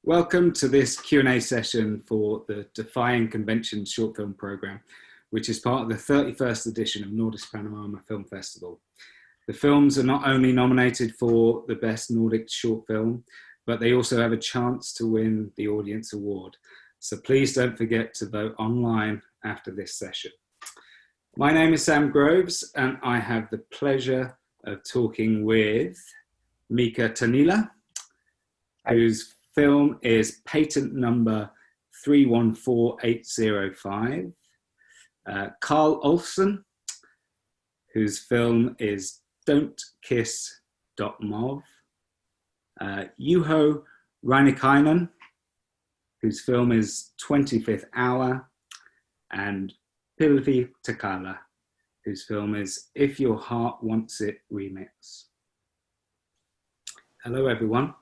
Welcome to this Q&A session for the Defying Convention short film programme, which is part of the 31st edition of Nordisk Panorama Film Festival. The films are not only nominated for the Best Nordic Short Film, but they also have a chance to win the Audience Award. So please don't forget to vote online after this session. My name is Sam Groves, and I have the pleasure of talking with Mika Taanila, whose film is patent number 314805. Carl Olsson, whose film is Don't Kiss Mov. Juho Reinikainen, whose film is 25th Hour. And Pilvi Takala, whose film is If Your Heart Wants It Remix. Hello, everyone.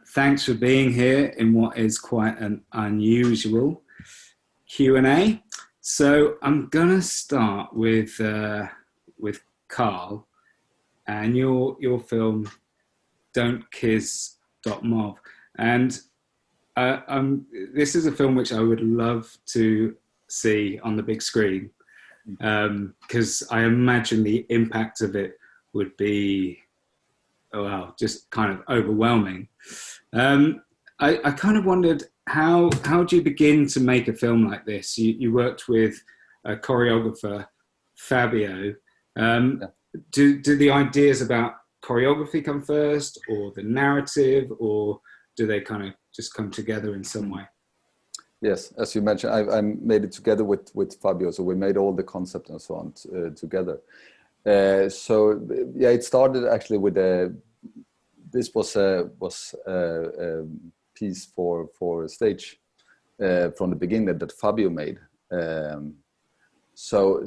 Thanks for being here in what is quite an unusual Q&A. So I'm gonna start with Carl and your film Don't Kiss Mov. And this is a film which I would love to see on the big screen, because I imagine the impact of it would be, well, just kind of overwhelming. I kind of wondered, how do you begin to make a film like this? You worked with a choreographer, Fabio. Do the ideas about choreography come first, or the narrative, or do they kind of just come together in some way? Yes, as you mentioned, I made it together with Fabio, so we made all the concept and so on together. So yeah, it started actually with this was a piece for stage from the beginning that Fabio made. So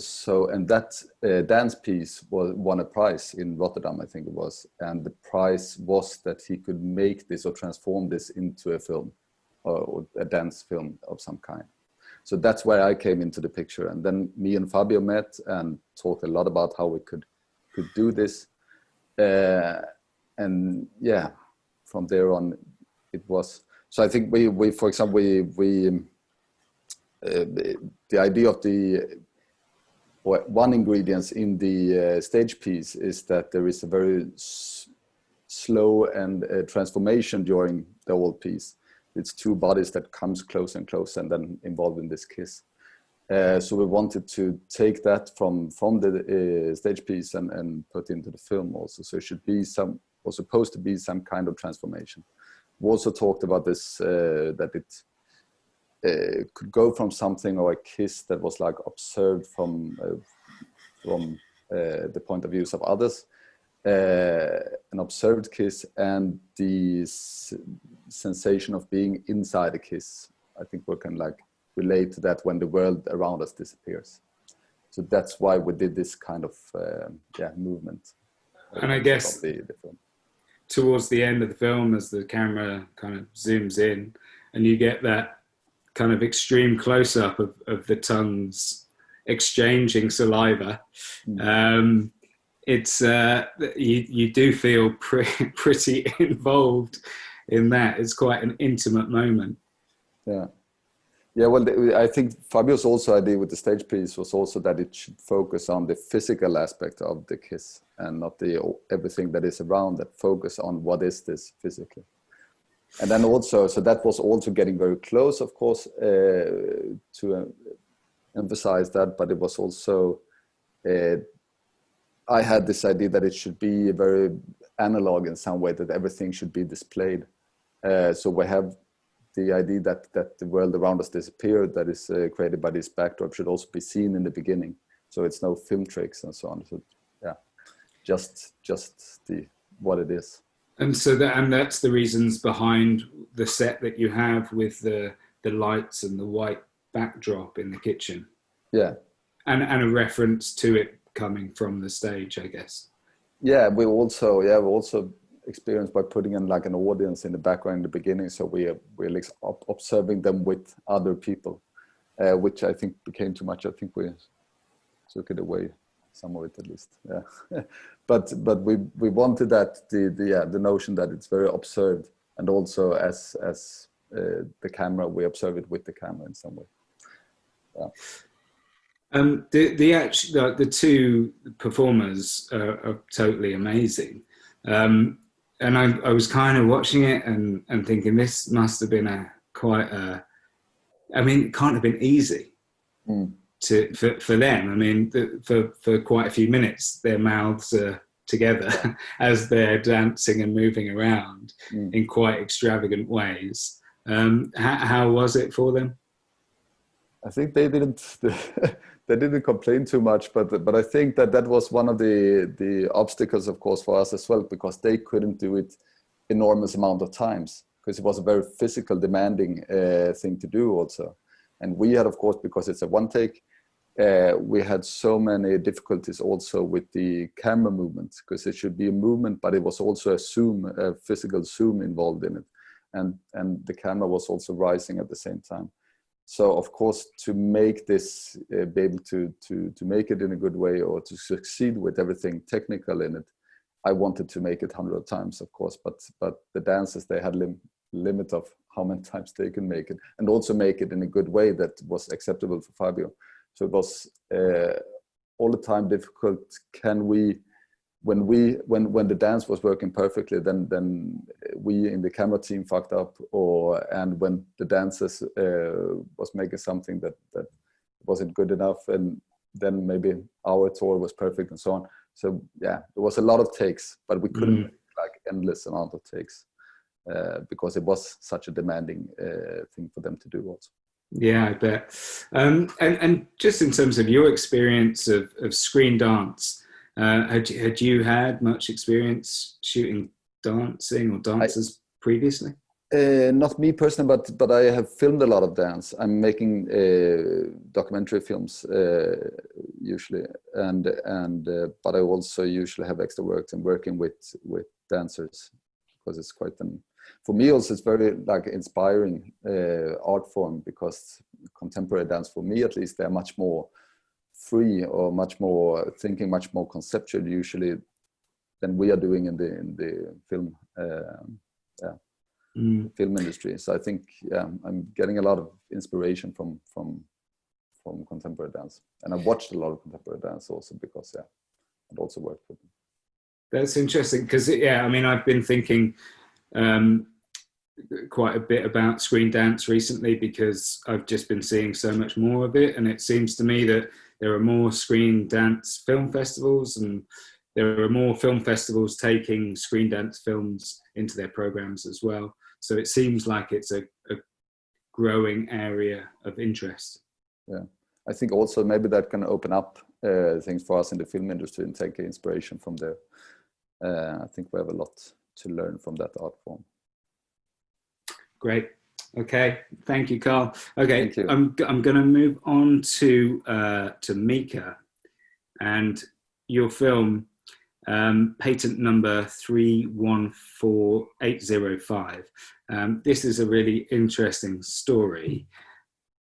and that dance piece won a prize in Rotterdam, I think it was, and the prize was that he could make this or transform this into a film or a dance film of some kind. So that's where I came into the picture, and then me and Fabio met and talked a lot about how we could do this, and yeah, from there on it was. So I think we for example the idea of one ingredient in the stage piece is that there is a very slow and transformation during the whole piece. It's two bodies that comes close and close and then involved in this kiss. So we wanted to take that from the stage piece and put into the film also. So it should be was supposed to be some kind of transformation. We also talked about this, that it could go from something or a kiss that was like observed from the point of views of others, an observed kiss, and the sensation of being inside a kiss. I think we can like relate to that when the world around us disappears. So that's why we did this kind of movement. And I guess the film, towards the end of the film, as the camera kind of zooms in and you get that kind of extreme close-up of the tongues exchanging saliva, it's you do feel pretty involved in that. It's quite an intimate moment. Yeah, well, I think Fabio's also idea with the stage piece was also that it should focus on the physical aspect of the kiss and not everything that is around, that focus on what is this physically. And then also, so that was also getting very close, of course, to emphasize that, but it was also, I had this idea that it should be very analog in some way, that everything should be displayed. So we have the idea that the world around us disappeared, that is created by this backdrop, should also be seen in the beginning. So it's no film tricks and so on. So yeah, just what it is. And so that's the reasons behind the set that you have with the lights and the white backdrop in the kitchen. Yeah. And a reference to it coming from the stage, I guess. Yeah, we also experienced by putting in like an audience in the background in the beginning, so we're observing them with other people, which I think became too much. I think we took it away, some of it at least. Yeah, but we wanted that the notion that it's very observed and also as the camera, we observe it with the camera in some way. Yeah. The two performers are totally amazing. And I was kind of watching it and thinking this must have been it can't have been easy for them. I mean, for quite a few minutes, their mouths are together as they're dancing and moving around in quite extravagant ways. How was it for them? I think they didn't complain too much, but I think that was one of the obstacles, of course, for us as well, because they couldn't do it enormous amount of times, because it was a very physical, demanding thing to do also. And we had, of course, because it's a one take, we had so many difficulties also with the camera movements, because it should be a movement, but it was also a physical zoom involved in it, and the camera was also rising at the same time. So of course, to make this, be able to make it in a good way, or to succeed with everything technical in it, I wanted to make it 100 times, of course. But the dancers, they had limit of how many times they can make it, and also make it in a good way that was acceptable for Fabio. So it was all the time difficult. When the dance was working perfectly, then we in the camera team fucked up, and when the dancers was making something that wasn't good enough, and then maybe our tour was perfect and so on. So yeah, there was a lot of takes, but we couldn't make like endless amount of takes because it was such a demanding thing for them to do also. Yeah, I bet. And just in terms of your experience of screen dance, had you had much experience shooting dancing or dancers previously? Not me personally, but I have filmed a lot of dance. I'm making documentary films usually, but I also usually have extra work and working with dancers, because it's quite for me also it's very like inspiring art form, because contemporary dance, for me at least, they're much more free, or much more thinking, much more conceptual usually than we are doing in the film film industry. So I think I'm getting a lot of inspiration from contemporary dance, and I've watched a lot of contemporary dance also, because I've also worked with them. That's interesting, because I mean, I've been thinking quite a bit about screen dance recently, because I've just been seeing so much more of it, and it seems to me that there are more screen dance film festivals, and there are more film festivals taking screen dance films into their programs as well. So it seems like it's a growing area of interest. Yeah, I think also maybe that can open up things for us in the film industry and take inspiration from there. I think we have a lot to learn from that art form. Great. Okay, thank you, Carl. Okay, thank you. I'm going to move on to Mika and your film, patent number 314805. This is a really interesting story.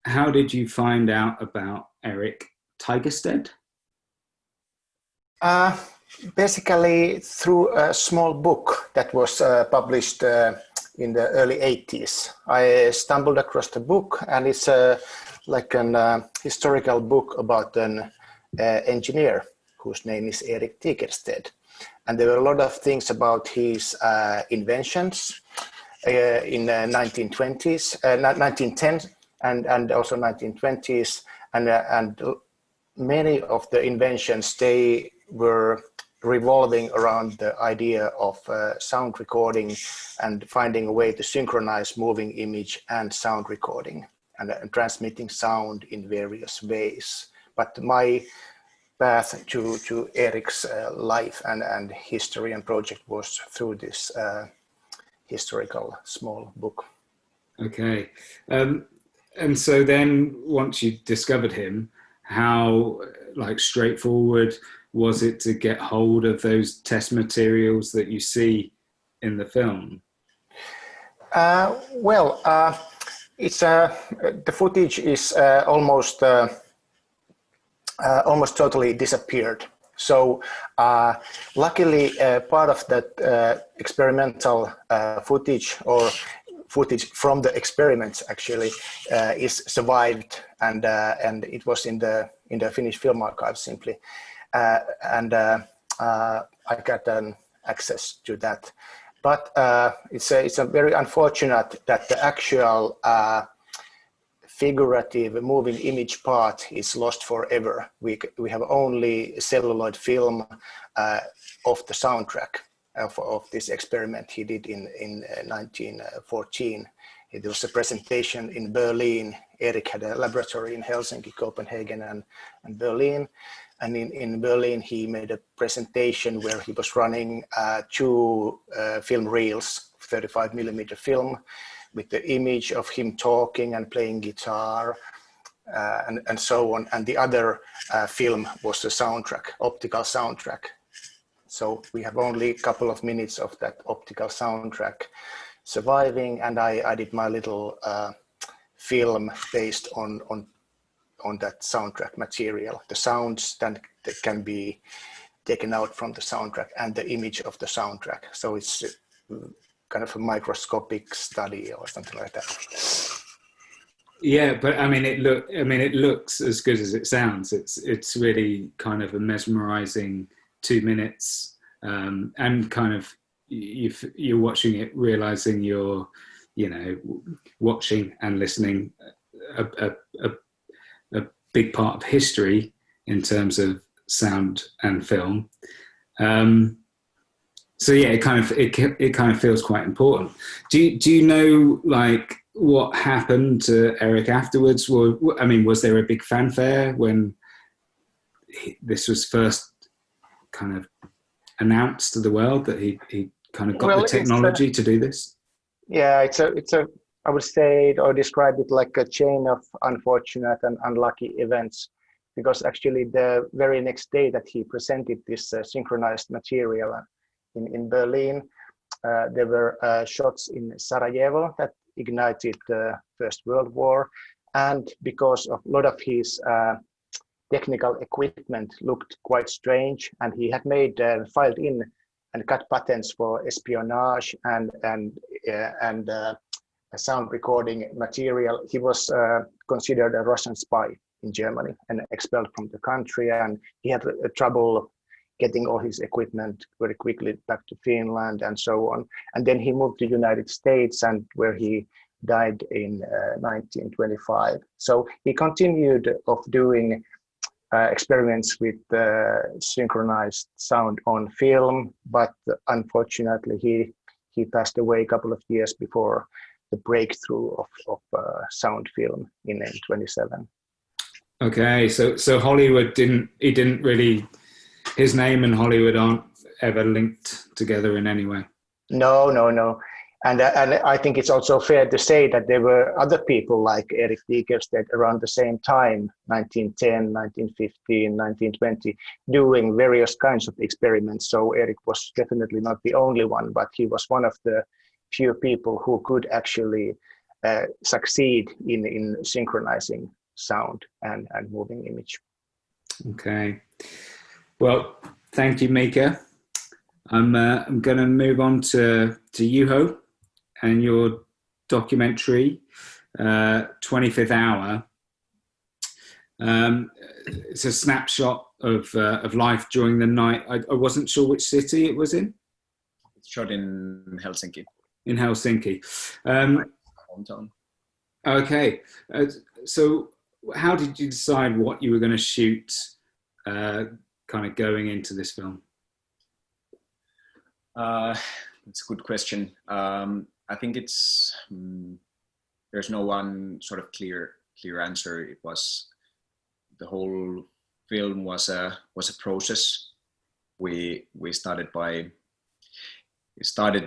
How did you find out about Eric Tiggersted? Basically through a small book that was published in the early 80s. I stumbled across the book, and it's like an historical book about an engineer whose name is Eric Tiggersted. And there were a lot of things about his inventions in the 1920s, 1910s, and also 1920s. And many of the inventions, they were revolving around the idea of sound recording and finding a way to synchronize moving image and sound recording, and transmitting sound in various ways. But my path to Eric's life and history and project was through this historical small book. Okay. And so then once you discovered him, how straightforward was it to get hold of those test materials that you see in the film? It's the footage is almost totally disappeared So luckily, part of that experimental footage, or footage from the experiments actually, is survived, and it was in the Finnish Film Archive simply, and I got access to that. But it's a very unfortunate that the actual figurative moving image part is lost forever. We have only celluloid film of the soundtrack of this experiment he did in 1914. There was a presentation in Berlin. Eric had a laboratory in Helsinki, Copenhagen, and Berlin. And in Berlin, he made a presentation where he was running 2 film reels, 35mm film, with the image of him talking and playing guitar and so on. And the other film was the soundtrack, optical soundtrack. So we have only a couple of minutes of that optical soundtrack surviving, and I did my little film based on that soundtrack material, the sounds that can be taken out from the soundtrack and the image of the soundtrack. So it's kind of a microscopic study or something like that. Yeah, but I mean, it looks as good as it sounds. It's really kind of a mesmerizing 2 minutes, and kind of you're watching it, realizing you're, watching and listening a big part of history in terms of sound and film. So yeah, it kind of feels quite important. Do you know like what happened to Eric afterwards? Was there a big fanfare when this was first kind of announced to the world that he kind of got the technology to do this? Yeah, it's a I would say it or describe it like a chain of unfortunate and unlucky events, because actually the very next day that he presented this synchronized material in Berlin, there were shots in Sarajevo that ignited the First World War, and because of a lot of his technical equipment looked quite strange, and he had made filed in and got patents for espionage and sound recording material. He was considered a Russian spy in Germany and expelled from the country, and he had trouble getting all his equipment very quickly back to Finland and so on. And then he moved to the United States, and where he died in 1925. So he continued of doing experiments with synchronized sound on film, but unfortunately he passed away a couple of years before the breakthrough of sound film in 1927. Okay, so Hollywood didn't really, his name and Hollywood aren't ever linked together in any way. No. And I think it's also fair to say that there were other people like Eric Tiggersteds around the same time, 1910, 1915, 1920, doing various kinds of experiments. So Eric was definitely not the only one, but he was one of the few people who could actually succeed in synchronizing sound and moving image. Okay. Well, thank you, Mika. I'm going to move on to Juho and your documentary, 25th Hour. It's a snapshot of life during the night. I wasn't sure which city it was in. It's shot in Helsinki. In Helsinki. Hometown. Okay. So how did you decide what you were going to shoot kind of going into this film? That's a good question. I think it's there's no one sort of clear answer. It was the whole film was a process. We started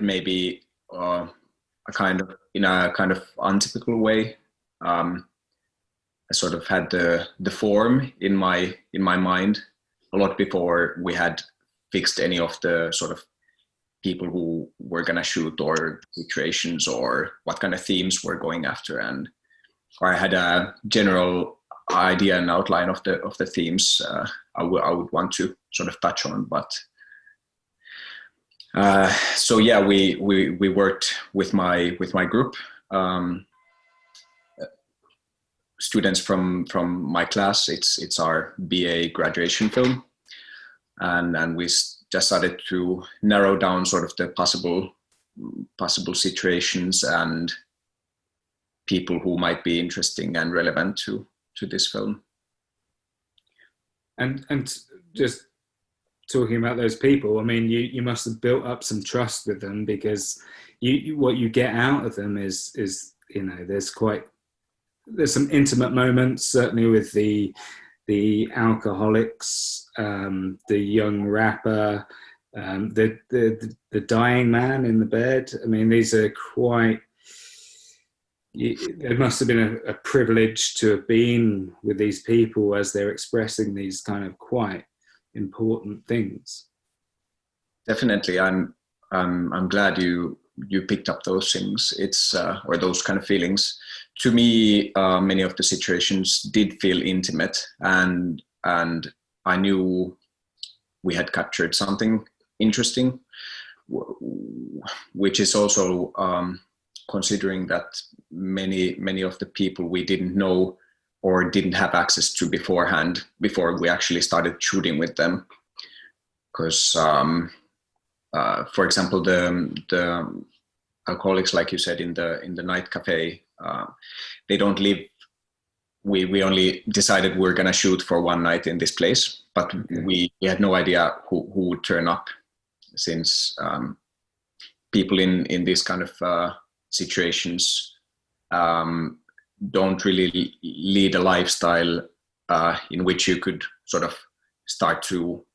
maybe in a kind of untypical way. I sort of had the form in my mind a lot before we had fixed any of the sort of people who were gonna shoot or situations or what kind of themes we're going after. And I had a general idea and outline of the themes I would want to sort of touch on. But so yeah, we worked with my group, students from my class. It's our BA graduation film, and we just started to narrow down sort of the possible situations and people who might be interesting and relevant to this film. And just talking about those people, I mean, you must have built up some trust with them, because what you get out of them is there's some intimate moments, certainly with the alcoholics, the young rapper, the dying man in the bed. I mean, these are quite. It must have been a privilege to have been with these people as they're expressing these kind of quite important things. Definitely, I'm glad you picked up those things. It's or those kind of feelings. To me, many of the situations did feel intimate, and I knew we had captured something interesting, which is also considering that many of the people we didn't know or didn't have access to beforehand, before we actually started shooting with them. Because, for example, the alcoholics, like you said, in the night cafe, they don't live. We only decided we're gonna shoot for one night in this place, but we had no idea who would turn up, since people in this kind of situations don't really lead a lifestyle in which you could sort of start to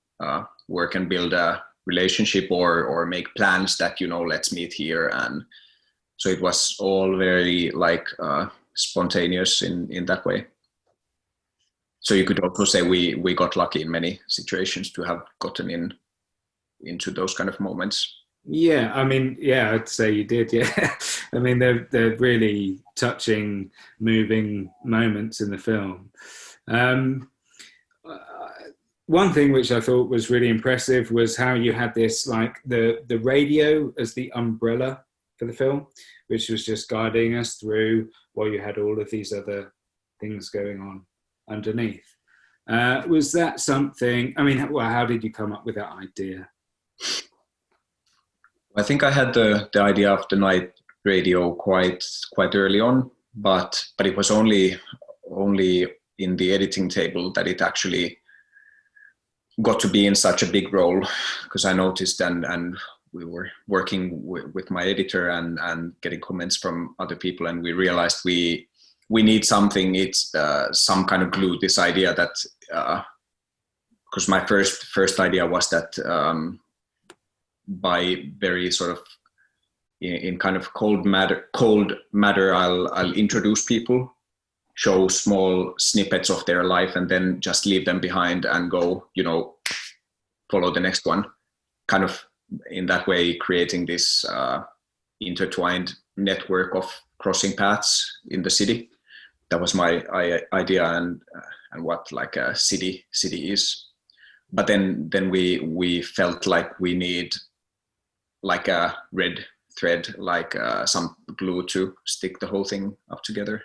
work and build a relationship or make plans that, let's meet here. And so it was all very like spontaneous in that way. So you could also say we got lucky in many situations to have gotten into those kind of moments. Yeah, I mean, yeah, I'd say you did. Yeah, I mean, they're really touching, moving moments in the film. One thing which I thought was really impressive was how you had this, like the radio as the umbrella for the film, which was just guiding us through while you had all of these other things going on underneath. Was that something? I mean, well, how did you come up with that idea? I think I had the idea of the night radio quite early on, but it was only in the editing table that it actually got to be in such a big role, because I noticed and we were working with my editor and getting comments from other people, and we realized we need something. It's some kind of glue. This idea that because my first idea was that. By very sort of in kind of cold matter, I'll introduce people, show small snippets of their life, and then just leave them behind and go, follow the next one. Kind of in that way, creating this intertwined network of crossing paths in the city. That was my idea, and what like a city is. But then we felt like we need like a red thread, like some glue to stick the whole thing up together.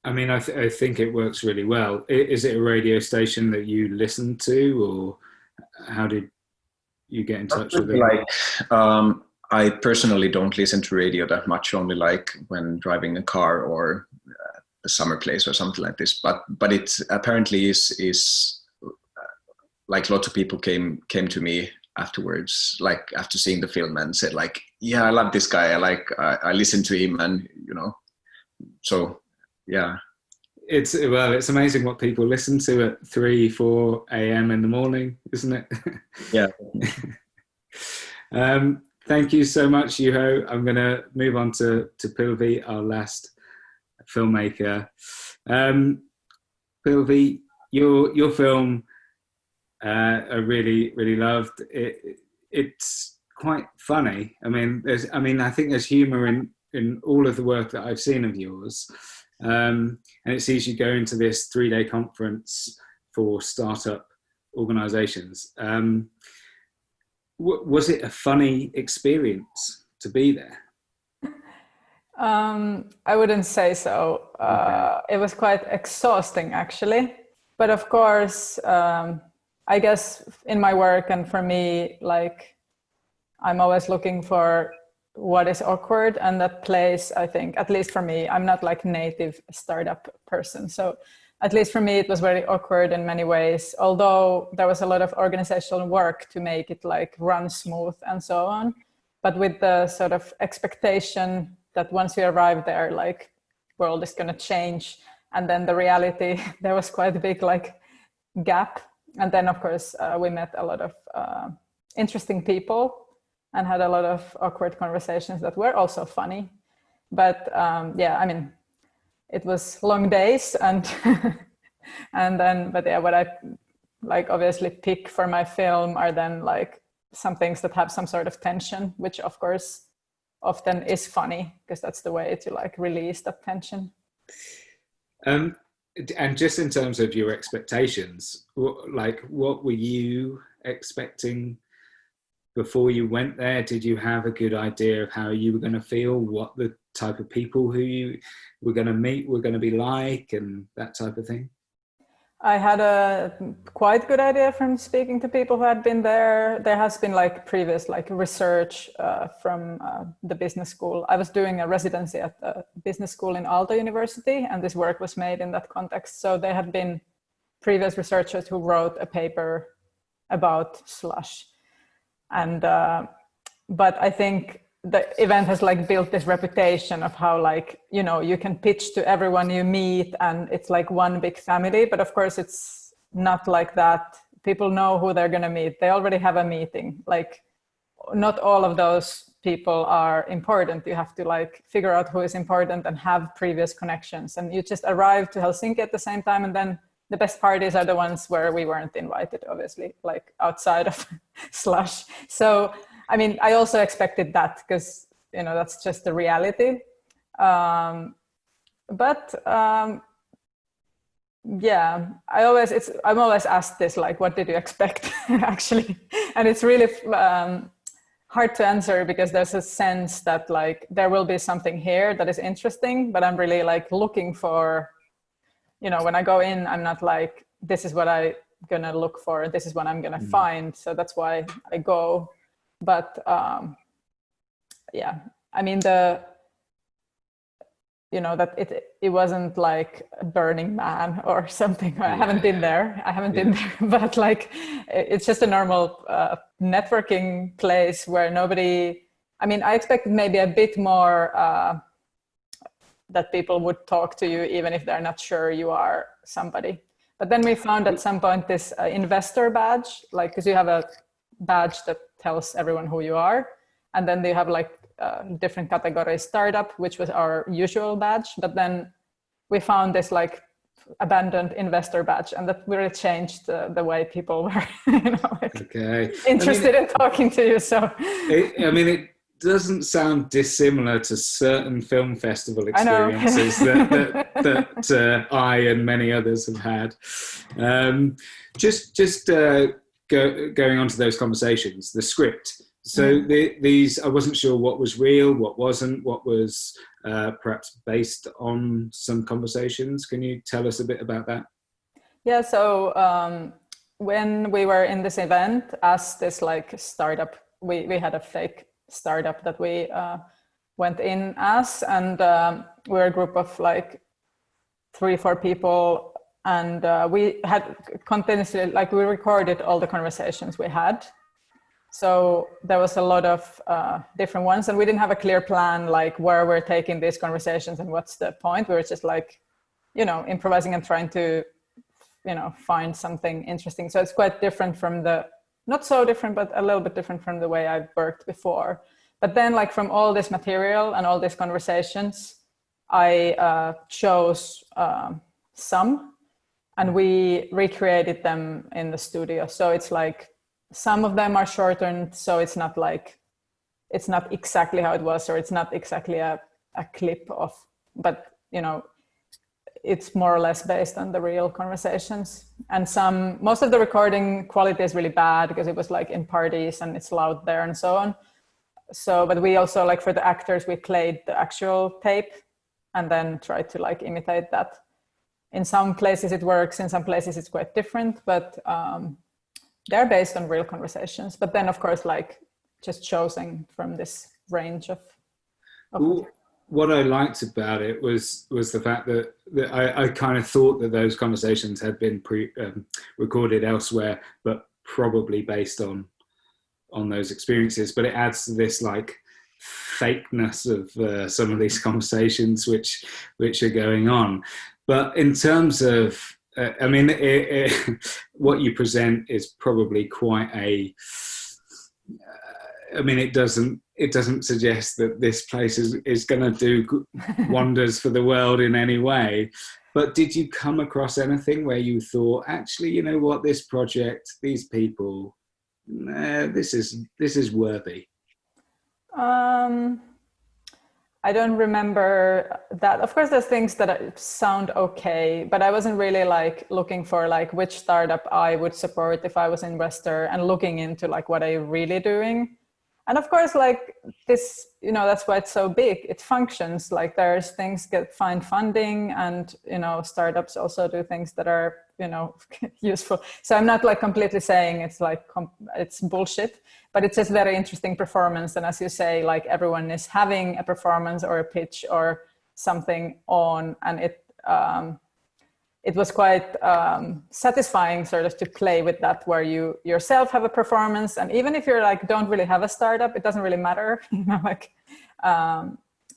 I mean, I think it works really well. Is it a radio station that you listen to, or how did you get in touch with it? Like, I personally don't listen to radio that much, only like when driving a car or a summer place or something like this. But it apparently is like lots of people came to me afterwards, like after seeing the film, and said like, yeah, I love this guy. I listened to him, and so yeah. It's amazing what people listen to at 3-4 a.m. in the morning, isn't it? Yeah. Thank you so much, Juho. I'm going to move on to Pilvi, our last filmmaker. Pilvi, your film I really loved. It's quite funny. I mean, I think there's humour in all of the work that I've seen of yours. And it sees you go into this 3-day conference for startup organizations. Was it a funny experience to be there? I wouldn't say so. It was quite exhausting, actually. But of course, I guess in my work and for me, like, I'm always looking for what is awkward, and that plays, I think, at least for me, I'm not like native startup person. So at least for me, it was very awkward in many ways, although there was a lot of organizational work to make it like run smooth and so on. But with the sort of expectation that once you arrive there, like, world is going to change. And then the reality, there was quite a big like gap. And then of course, we met a lot of interesting people and had a lot of awkward conversations that were also funny. But yeah, I mean, it was long days and and then, but yeah, what I like obviously pick for my film are then like some things that have some sort of tension, which of course often is funny because that's the way to like release that tension. And just in terms of your expectations, like what were you expecting before you went there? Did you have a good idea of how you were going to feel, what the type of people who you were going to meet were going to be like, and that type of thing? I had a quite good idea from speaking to people who had been there. There has been like previous like research from the business school. I was doing a residency at the business school in Aalto University, and this work was made in that context. So there had been previous researchers who wrote a paper about slush. And but I think the event has like built this reputation of how, like, you know, you can pitch to everyone you meet and it's like one big family. But of course it's not like that. People know who they're going to meet. They already have a meeting. Like, not all of those people are important. You have to like figure out who is important and have previous connections. And you just arrive to Helsinki at the same time, and then the best parties are the ones where we weren't invited, obviously, like outside of slush. So, I mean, I also expected that because, you know, that's just the reality. Yeah, I'm always asked this, like, what did you expect actually? And it's really hard to answer because there's a sense that like there will be something here that is interesting, but I'm really like looking for, you know, when I go in, I'm not like, this is what I'm gonna look for, this is what I'm gonna find. So that's why I go. But yeah, I mean, you know, that it wasn't like a Burning Man or something. I haven't been there. But like, it's just a normal networking place where nobody, I mean, I expected maybe a bit more that people would talk to you even if they're not sure you are somebody. But then we found at some point this investor badge, like, because you have a badge that tells everyone who you are, and then they have like different categories. Startup, which was our usual badge, but then we found this like abandoned investor badge, and that really changed the way people were, you know, like, interested in talking to you. So I mean, it doesn't sound dissimilar to certain film festival experiences that I and many others have had. Going on to those conversations, the script. So these, I wasn't sure what was real, what wasn't, what was perhaps based on some conversations. Can you tell us a bit about that? Yeah, so when we were in this event as this like startup, we had a fake startup that we went in as, and we were a group of like 3-4 people. And we had continuously, like, we recorded all the conversations we had. So there was a lot of different ones, and we didn't have a clear plan, like where we're taking these conversations and what's the point. We were just like, you know, improvising and trying to, you know, find something interesting. So it's quite different from not so different, but a little bit different from the way I've worked before. But then, like, from all this material and all these conversations, I chose some. And we recreated them in the studio. So it's like, some of them are shortened. So it's not like, it's not exactly how it was, or it's not exactly a clip of, but, you know, it's more or less based on the real conversations. And most of the recording quality is really bad because it was like in parties and it's loud there and so on. So, but we also, like for the actors, we played the actual tape and then tried to like imitate that. In some places it works, in some places it's quite different, but they're based on real conversations. But then of course, like just choosing from this range of what I liked about it was the fact that I kind of thought that those conversations had been recorded elsewhere, but probably based on those experiences. But it adds to this like fakeness of some of these conversations which are going on. But in terms of, I mean, what you present is probably quite a. I mean, it doesn't suggest that this place is going to do wonders for the world in any way. But did you come across anything where you thought, actually, you know what, this project, these people, this is worthy? I don't remember that. Of course, there's things that sound okay, but I wasn't really like looking for like which startup I would support if I was an investor and looking into like what are you really doing. And of course, like this, you know, that's why it's so big. It functions like there's things find funding, and, you know, startups also do things that are, you know, useful. So I'm not like completely saying it's like, it's bullshit, but it's just very interesting performance. And as you say, like everyone is having a performance or a pitch or something on, and it was quite satisfying sort of to play with that, where you yourself have a performance. And even if you're like, don't really have a startup, it doesn't really matter. You know, like,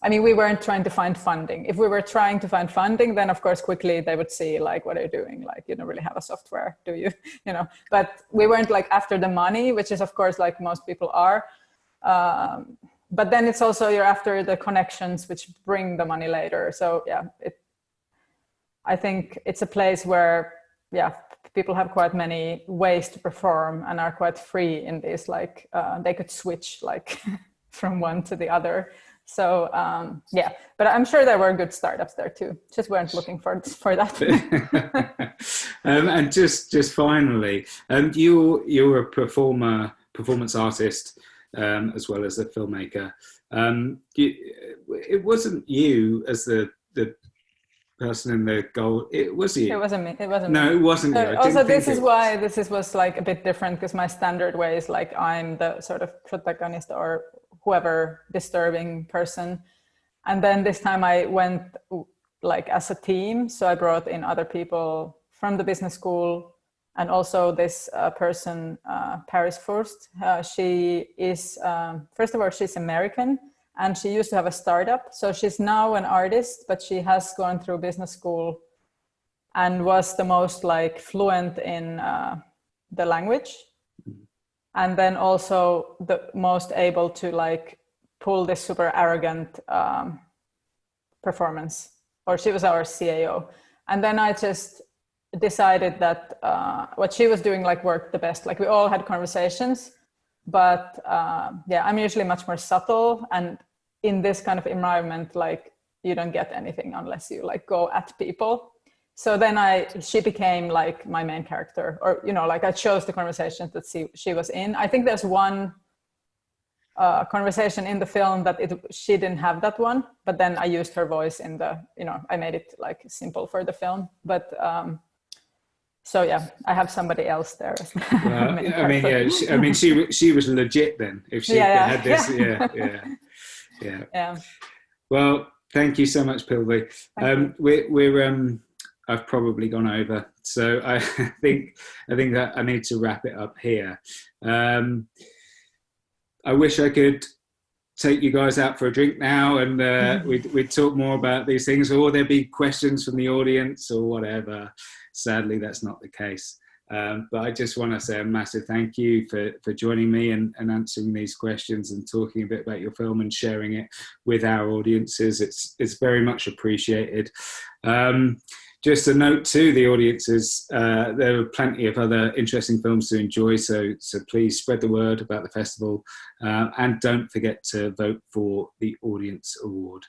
I mean, we weren't trying to find funding. If we were trying to find funding, then of course, quickly they would see like, what are you doing? Like, you don't really have a software, do you? You know, but we weren't like after the money, which is of course, like most people are. But then it's also, you're after the connections, which bring the money later. So yeah, I think it's a place where, yeah, people have quite many ways to perform and are quite free in this, like they could switch like from one to the other. So yeah, but I'm sure there were good startups there too. Just weren't looking for that. And just finally, you're a performance artist, as well as a filmmaker. It wasn't you as the person in the goal. It was you. It wasn't me. No, it wasn't you. Also, this is why this was like a bit different, because my standard way is like I'm the sort of protagonist or whoever disturbing person. And then this time I went like as a team. So I brought in other people from the business school, and also this person, Paris Furst. She is, first of all, she's American. And she used to have a startup. So she's now an artist, but she has gone through business school and was the most like fluent in the language. And then also the most able to like pull this super arrogant performance, or she was our CAO. And then I just decided that what she was doing like worked the best. Like we all had conversations, but yeah, I'm usually much more subtle, and in this kind of environment, like you don't get anything unless you like go at people. So then she became like my main character, or, you know, like I chose the conversations that she was in. I think there's one conversation in the film that she didn't have that one, but then I used her voice in the, you know, I made it like simple for the film. But so yeah, I have somebody else there. I mean, yeah, she was legit then. If she had this, yeah. Well, thank you so much, Pilvi. I've probably gone over, so I think that I need to wrap it up here. I wish I could take you guys out for a drink now, and we'd talk more about these things, or there'd be questions from the audience or whatever. Sadly, that's not the case. But I just want to say a massive thank you for joining me and answering these questions and talking a bit about your film and sharing it with our audiences. It's very much appreciated. Just a note to the audiences, there are plenty of other interesting films to enjoy, so please spread the word about the festival, and don't forget to vote for the Audience Award.